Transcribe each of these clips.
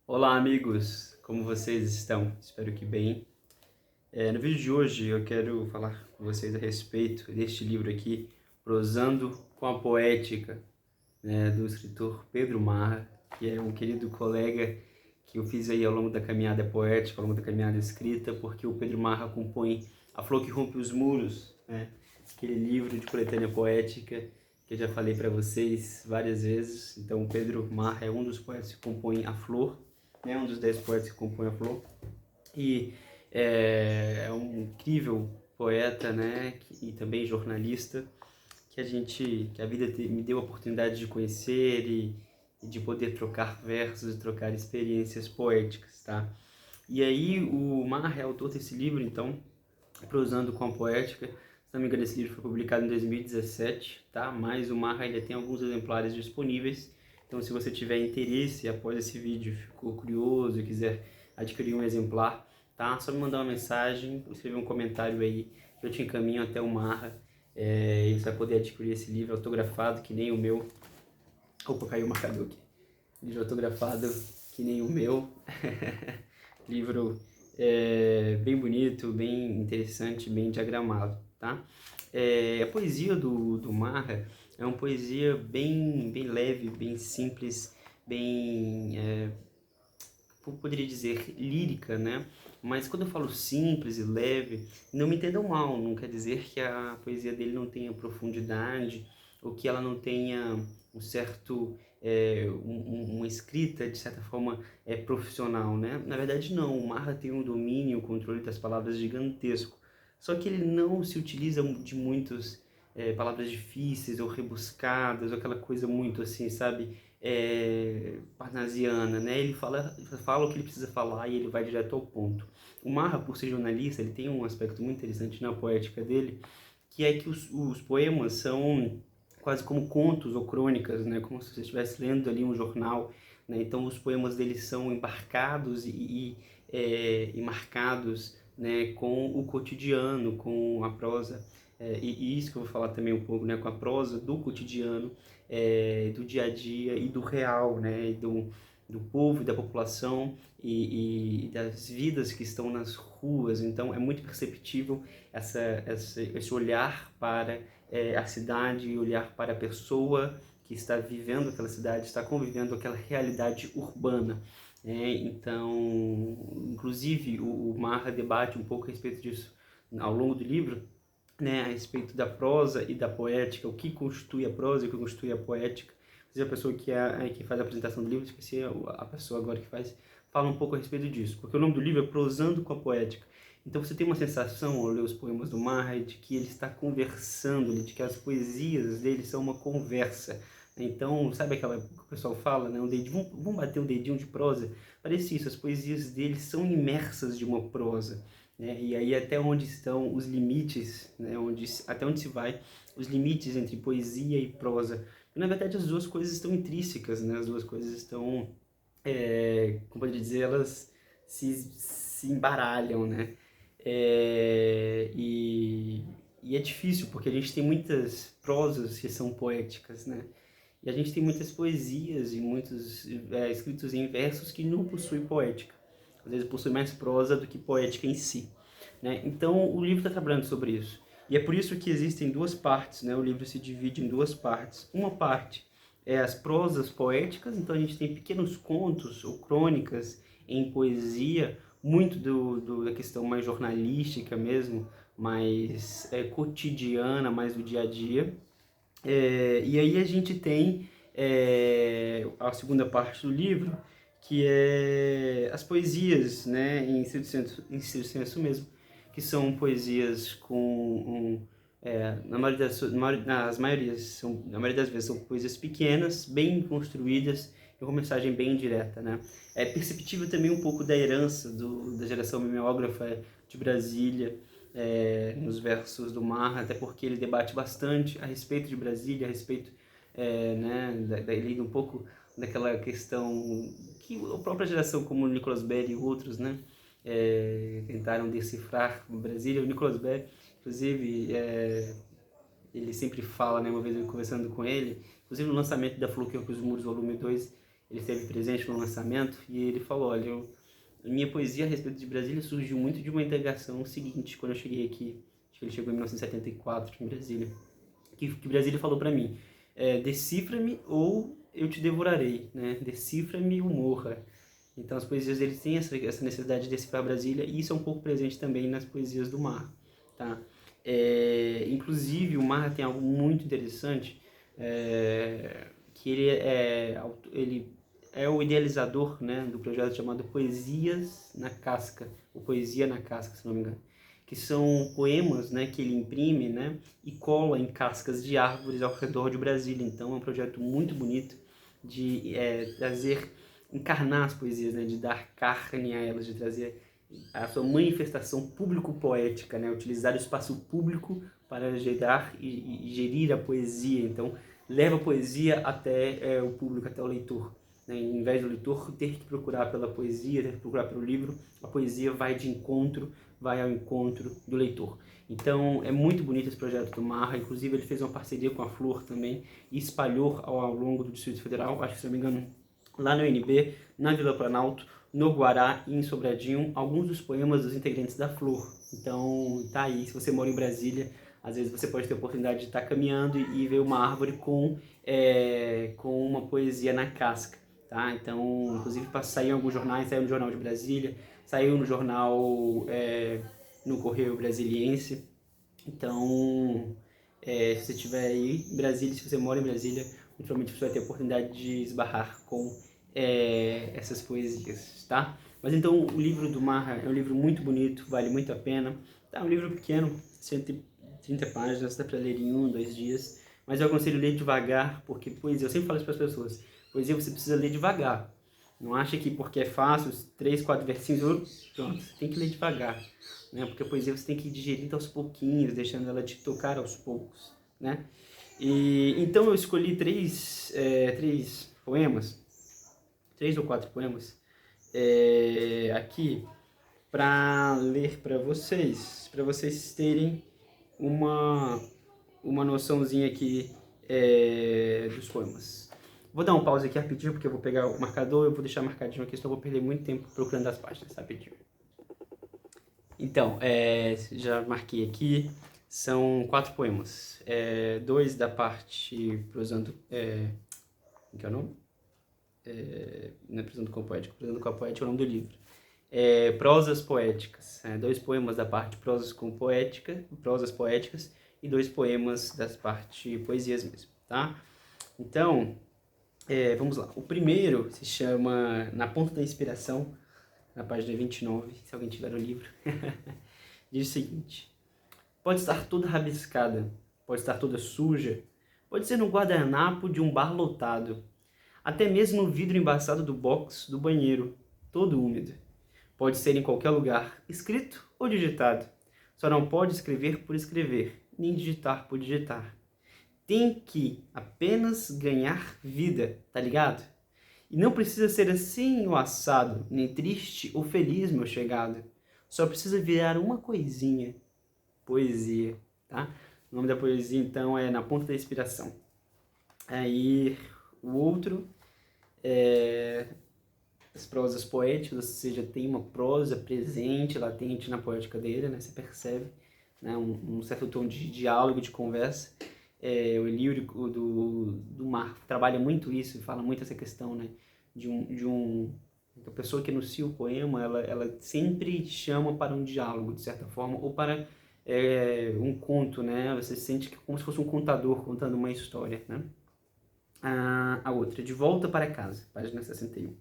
Olá, amigos! Como vocês estão? Espero que bem. No vídeo de hoje eu quero falar com vocês a respeito deste livro aqui, Prosando com a Poética, né, do escritor Pedro Marra, que é um querido colega que eu fiz aí ao longo da caminhada poética, ao longo da caminhada escrita, porque o Pedro Marra compõe A Flor que Rompe os Muros, né, aquele livro de coletânea poética que eu já falei para vocês várias vezes. Então, o Pedro Marra é um dos poetas que compõem A Flor, né, um dos 10 poetas que compõem A Flor, e é um incrível poeta, né, e também jornalista, que a vida me deu a oportunidade de conhecer e de poder trocar versos e trocar experiências poéticas, tá? E aí o Marra é autor desse livro, então, Prosando com a Poética. Se não me engano, esse livro foi publicado em 2017, tá? Mas o Marra ainda tem alguns exemplares disponíveis. Então, se você tiver interesse, após esse vídeo, ficou curioso e quiser adquirir um exemplar, tá? Só me mandar uma mensagem, escrever um comentário aí, que eu te encaminho até o Marra. E você vai poder adquirir esse livro autografado, que nem o meu. Opa, caiu o marcador aqui. Livro autografado, que nem o meu. Livro bem bonito, bem interessante, bem diagramado, tá? A poesia do Marra é uma poesia bem leve, bem simples, bem, poderia dizer, lírica, né? Mas quando eu falo simples e leve, não me entendam mal, não quer dizer que a poesia dele não tenha profundidade ou que ela não tenha um certo, uma escrita, de certa forma, profissional, né? Na verdade, não. O Marra tem um domínio, um controle das palavras gigantesco. Só que ele não se utiliza de muitas palavras difíceis ou rebuscadas, ou aquela coisa muito assim, sabe? Parnasiana, né? Ele fala o que ele precisa falar e ele vai direto ao ponto. O Marra, por ser jornalista, ele tem um aspecto muito interessante na poética dele, que é que os poemas são quase como contos ou crônicas, né? Como se você estivesse lendo ali um jornal, né? Então os poemas dele são embarcados e marcados, né, com o cotidiano, com a prosa, e isso que eu vou falar também um pouco, né, com a prosa do cotidiano, do dia a dia e do real, né, do povo e da população e das vidas que estão nas ruas. Então é muito perceptível esse olhar para a cidade e olhar para a pessoa que está vivendo aquela cidade, está convivendo aquela realidade urbana. Então, inclusive, o Marra debate um pouco a respeito disso ao longo do livro, né, a respeito da prosa e da poética, o que constitui a prosa e o que constitui a poética. A pessoa que faz a apresentação do livro, esqueci a pessoa agora que faz, fala um pouco a respeito disso, porque o nome do livro é Prosando com a Poética. Então você tem uma sensação, ao ler os poemas do Marra, de que ele está conversando, de que as poesias dele são uma conversa. Então, sabe aquela que o pessoal fala, né? Vamos bater um dedinho de prosa? Parece isso, as poesias dele são imersas de uma prosa, né? E aí até onde estão os limites, né? Até onde se vai os limites entre poesia e prosa. E, na verdade, as duas coisas estão intrínsecas, né? As duas coisas estão, como poderia dizer, elas se embaralham, né? E é difícil, porque a gente tem muitas prosas que são poéticas, né? E a gente tem muitas poesias e muitos escritos em versos que não possuem poética. Às vezes possui mais prosa do que poética em si, né? Então o livro está trabalhando sobre isso. E é por isso que existem duas partes, né? O livro se divide em duas partes. Uma parte é as prosas poéticas, então a gente tem pequenos contos ou crônicas em poesia, muito da questão mais jornalística mesmo, mais cotidiana, mais do dia a dia. E aí a gente tem a segunda parte do livro, que é as poesias, né, em estrito senso mesmo, que são poesias na maioria das vezes são poesias pequenas, bem construídas e uma mensagem bem direta, né? É perceptível também um pouco da herança da geração mimeógrafa de Brasília, nos versos do Marra, até porque ele debate bastante a respeito de Brasília, a respeito, né, ele um pouco daquela questão que a própria geração, como o Nicolas Berry e outros, né, tentaram decifrar Brasília. O Nicolas Berry, inclusive, ele sempre fala, né, uma vez eu conversando com ele, inclusive no lançamento da Flor que os Muros, volume 2, ele esteve presente no lançamento e ele falou, olha, a minha poesia a respeito de Brasília surgiu muito de uma integração seguinte, quando eu cheguei aqui, acho que ele chegou em 1974 em Brasília, que Brasília falou para mim, decifra-me ou eu te devorarei, né? Decifra-me ou morra. Então as poesias dele têm essa necessidade de decifrar Brasília, e isso é um pouco presente também nas poesias do Mar, tá? Inclusive o Mar tem algo muito interessante, que ele é o idealizador, né, do projeto chamado Poesias na Casca, ou Poesia na Casca, se não me engano, que são poemas, né, que ele imprime, né, e cola em cascas de árvores ao redor de Brasília. Então é um projeto muito bonito de encarnar as poesias, né, de dar carne a elas, de trazer a sua manifestação público-poética, né, utilizar o espaço público para gerar e gerir a poesia. Então leva a poesia até o público, até o leitor. Né? Em vez do leitor ter que procurar pela poesia, ter que procurar pelo livro, a poesia vai ao encontro do leitor. Então é muito bonito esse projeto do Marra, inclusive ele fez uma parceria com a Flor também e espalhou ao longo do Distrito Federal, acho que se não me engano, lá no UNB, na Vila Planalto, no Guará e em Sobradinho, alguns dos poemas dos integrantes da Flor. Então tá aí, se você mora em Brasília, às vezes você pode ter a oportunidade de estar caminhando e ver uma árvore com uma poesia na casca. Tá? Então, inclusive saiu em alguns jornais, saiu no Jornal de Brasília, saiu no jornal, no Correio Brasiliense. Então, se você estiver aí em Brasília, se você mora em Brasília, naturalmente você vai ter a oportunidade de esbarrar com essas poesias, tá? Mas então, o livro do Marra é um livro muito bonito, vale muito a pena. Tá, um livro pequeno, 130 páginas, dá para ler em 2 dias. Mas eu aconselho ler devagar, porque poesia, eu sempre falo isso para as pessoas, poesia você precisa ler devagar. Não acha que porque é fácil, 3, 4 versinhos, pronto, você tem que ler devagar. Né? Porque a poesia você tem que ir digerindo aos pouquinhos, deixando ela te tocar aos poucos. Né? Então eu escolhi 3 poemas, 3 ou 4 poemas, aqui, para ler para vocês terem uma noçãozinha aqui dos poemas. Vou dar um pause aqui rapidinho, porque eu vou pegar o marcador, eu vou deixar marcadinho aqui, senão eu vou perder muito tempo procurando as páginas, rapidinho. Então, já marquei aqui, são 4 poemas. 2 da parte prosando, que é o nome? Não é prosando com poética, prosando com a poética é o nome do livro. Prosas poéticas, 2 poemas da parte prosas poéticas e 2 poemas das parte poesias mesmo, tá? Então, vamos lá. O primeiro se chama Na Ponta da Inspiração, na página 29, se alguém tiver o livro. Diz o seguinte: pode estar toda rabiscada, pode estar toda suja, pode ser no guardanapo de um bar lotado, até mesmo no vidro embaçado do box do banheiro, todo úmido. Pode ser em qualquer lugar, escrito ou digitado. Só não pode escrever por escrever, nem digitar por digitar. Tem que apenas ganhar vida, tá ligado? E não precisa ser assim ou assado, nem triste ou feliz, meu chegado. Só precisa virar uma coisinha. Poesia, tá? O nome da poesia, então, é Na Ponta da Inspiração. Aí, o outro as prosas poéticas, ou seja, tem uma prosa presente, latente na poética dele, né? Você percebe, né? Um certo tom de diálogo, de conversa. O lírico do Mar trabalha muito isso, fala muito essa questão, né? A pessoa que enuncia o poema, ela sempre chama para um diálogo, de certa forma, ou para um conto, né? Você sente que como se fosse um contador contando uma história, né? A outra, De Volta para Casa, página 61.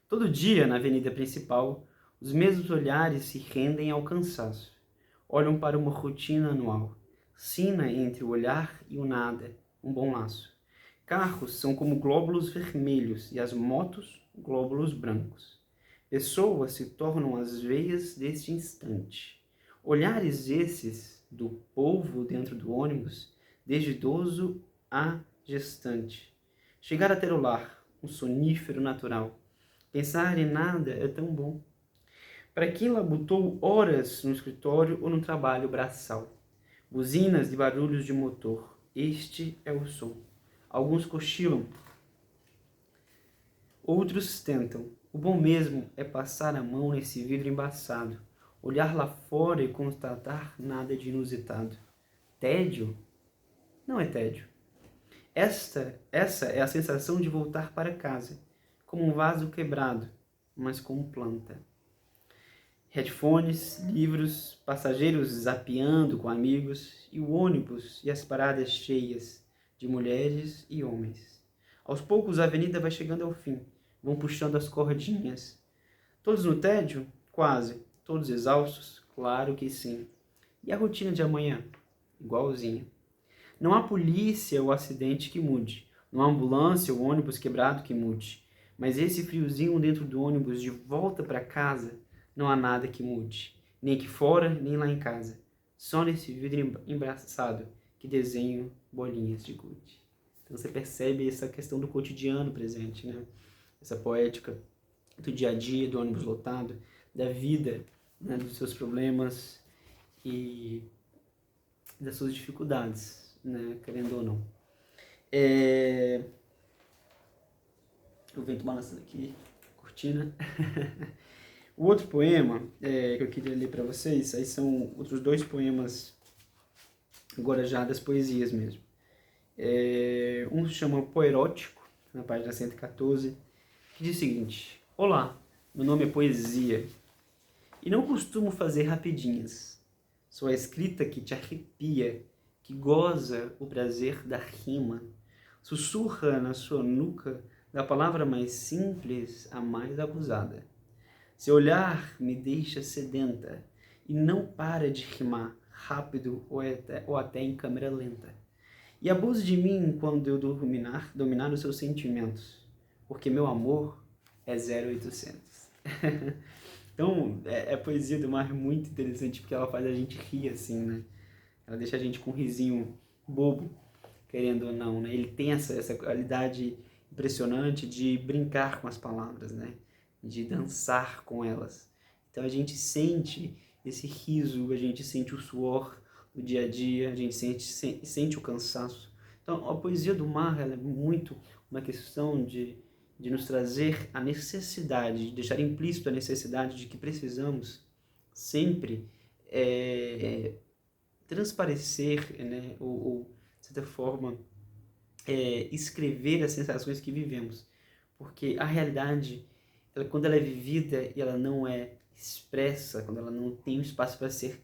Todo dia, na avenida principal, os mesmos olhares se rendem ao cansaço. Olham para uma rotina anual. Sina entre o olhar e o nada, um bom laço. Carros são como glóbulos vermelhos e as motos, glóbulos brancos. Pessoas se tornam as veias deste instante. Olhares esses do povo dentro do ônibus, desde idoso a gestante. Chegar a ter o lar, um sonífero natural. Pensar em nada é tão bom. Para quem labutou horas no escritório ou no trabalho braçal. Buzinas e barulhos de motor. Este é o som. Alguns cochilam. Outros tentam. O bom mesmo é passar a mão nesse vidro embaçado, olhar lá fora e constatar nada de inusitado. Tédio? Não é tédio. Essa é a sensação de voltar para casa, como um vaso quebrado, mas com planta. Headphones, livros, passageiros zapeando com amigos, e o ônibus e as paradas cheias de mulheres e homens. Aos poucos a avenida vai chegando ao fim, vão puxando as cordinhas. Todos no tédio? Quase. Todos exaustos? Claro que sim. E a rotina de amanhã? Igualzinha. Não há polícia ou acidente que mude. Não há ambulância ou ônibus quebrado que mude. Mas esse friozinho dentro do ônibus de volta para casa, não há nada que mude. Nem aqui fora, nem lá em casa. Só nesse vidro embraçado que desenho bolinhas de gude. Então você percebe essa questão do cotidiano presente, né? Essa poética do dia a dia, do ônibus lotado, da vida, né? Dos seus problemas e das suas dificuldades, né? Querendo ou não. O vento balançando aqui, cortina. O outro poema que eu queria ler para vocês, aí são outros 2 poemas, agora já das poesias mesmo. Um se chama Poerótico, na página 114, que diz o seguinte: Olá, meu nome é Poesia, e não costumo fazer rapidinhas. Sou a escrita que te arrepia, que goza o prazer da rima, sussurra na sua nuca da palavra mais simples à mais abusada. Seu olhar me deixa sedenta e não para de rimar, rápido ou até em câmera lenta. E abuse de mim quando eu dominar os seus sentimentos, porque meu amor é 0800. Então, a poesia do Mar é muito interessante, porque ela faz a gente rir assim, né? Ela deixa a gente com um risinho bobo, querendo ou não, né? Ele tem essa qualidade impressionante de brincar com as palavras, né? De dançar com elas. Então a gente sente esse riso, a gente sente o suor do dia a dia, a gente sente o cansaço. Então a poesia do Mar ela é muito uma questão de nos trazer a necessidade, de deixar implícito a necessidade de que precisamos sempre transparecer, né, ou de certa forma, escrever as sensações que vivemos. Porque a realidade, quando ela é vivida e ela não é expressa, quando ela não tem um espaço para ser...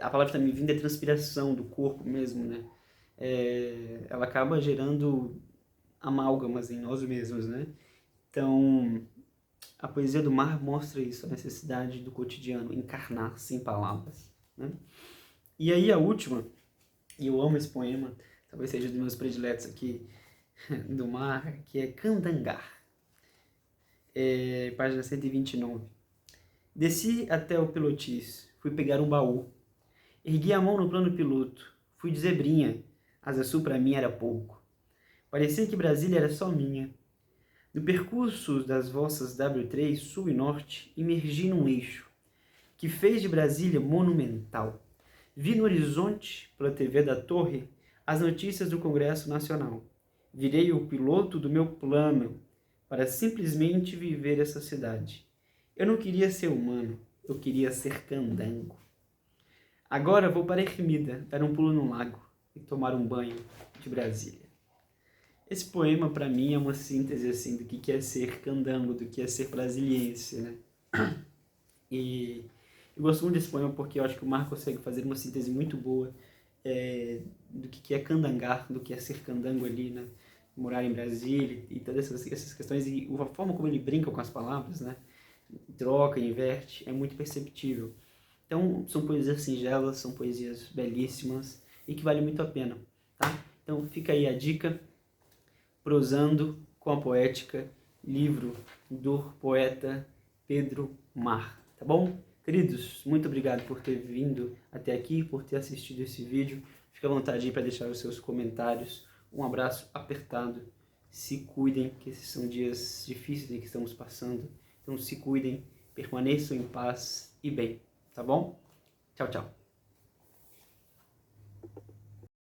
a palavra que está me vindo é transpiração do corpo mesmo, né? Ela acaba gerando amálgamas em nós mesmos, né? Então, a poesia do Mar mostra isso, a necessidade do cotidiano, encarnar sem palavras, né? E aí a última, e eu amo esse poema, talvez seja dos meus prediletos aqui do Mar, que é Candangar, página 129. Desci até o pilotis, fui pegar um baú, ergui a mão no plano piloto, fui de zebrinha, asa sul pra mim era pouco. Parecia que Brasília era só minha. No percurso das vossas W3, sul e norte, imergi num eixo, que fez de Brasília monumental. Vi no horizonte, pela TV da torre, as notícias do Congresso Nacional. Virei o piloto do meu plano para simplesmente viver essa cidade. Eu não queria ser humano, eu queria ser candango. Agora vou para Ermida, dar um pulo no lago e tomar um banho de Brasília. Esse poema, para mim, é uma síntese assim, do que é ser candango, do que é ser brasiliense, né? E eu gosto muito desse poema porque eu acho que o Mar consegue fazer uma síntese muito boa do que é candangar, do que é ser candango ali, né? Morar em Brasília e todas essas questões, e a forma como ele brinca com as palavras, né? Troca, inverte, é muito perceptível. Então, são poesias singelas, são poesias belíssimas e que valem muito a pena, tá? Então, fica aí a dica, Prosando com a Poética, livro do poeta Pedro Mar, tá bom? Queridos, muito obrigado por ter vindo até aqui, por ter assistido esse vídeo. Fique à vontade aí para deixar os seus comentários. Um abraço apertado. Se cuidem, que esses são dias difíceis em que estamos passando. Então se cuidem, permaneçam em paz e bem, tá bom? Tchau, tchau.